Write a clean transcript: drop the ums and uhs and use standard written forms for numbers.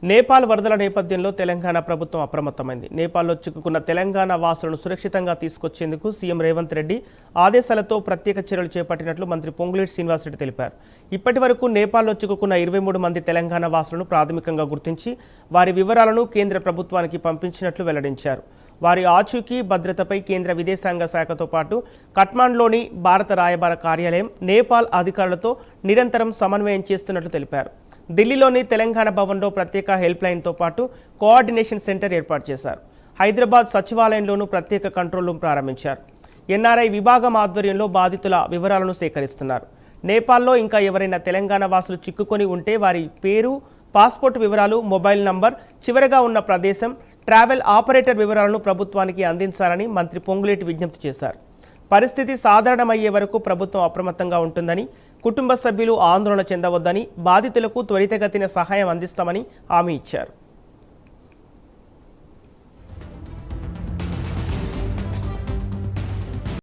నేపాల్ వరదల నేపథ్యంలో తెలంగాణ ప్రభుత్వం అప్రమత్తమైంది. నేపాల్లో చిక్కుకున్న తెలంగాణ వాసులను సురక్షితంగా తీసుకొచ్చేందుకు సీఎం రేవంత్ రెడ్డి ఆదేశాలతో ప్రత్యేక చర్యలు చేపట్టినట్లు మంత్రి పొంగులేటి శ్రీనివాసరెడ్డి తెలిపారు. ఇప్పటి వరకు నేపాల్లో చిక్కుకున్న 23 మంది తెలంగాణ వాసులను ప్రాథమికంగా గుర్తించి వారి వివరాలను కేంద్ర ప్రభుత్వానికి పంపించినట్లు వెల్లడించారు. వారి ఆచూకీ భద్రతపై కేంద్ర విదేశాంగ శాఖతో పాటు కఠ్మండ్లోని భారత రాయబార కార్యాలయం నేపాల్ అధికారులతో నిరంతరం సమన్వయం చేస్తున్నట్లు తెలిపారు. ఢిల్లీలోని తెలంగాణ భవన్లో ప్రత్యేక హెల్ప్ లైన్తో పాటు కోఆర్డినేషన్ సెంటర్ ఏర్పాటు చేశారు. హైదరాబాద్ సచివాలయంలోనూ ప్రత్యేక కంట్రోల్ రూమ్ ప్రారంభించారు. ఎన్ఆర్ఐ విభాగం ఆధ్వర్యంలో బాధితుల వివరాలను సేకరిస్తున్నారు. నేపాల్లో ఇంకా ఎవరైనా తెలంగాణ వాసులు చిక్కుకొని ఉంటే వారి పేరు, పాస్పోర్ట్ వివరాలు, మొబైల్ నంబర్, చివరగా ఉన్న ప్రదేశం, ట్రావెల్ ఆపరేటర్ వివరాలను ప్రభుత్వానికి అందించాలని మంత్రి పొంగులేటి విజ్ఞప్తి చేశారు. పరిస్థితి సాధారణమయ్యే వరకు ప్రభుత్వం అప్రమత్తంగా ఉంటుందని, కుటుంబ సభ్యులు ఆందోళన చెందవద్దని, బాధితులకు త్వరితగతిన సహాయం అందిస్తామని హామీ ఇచ్చారు.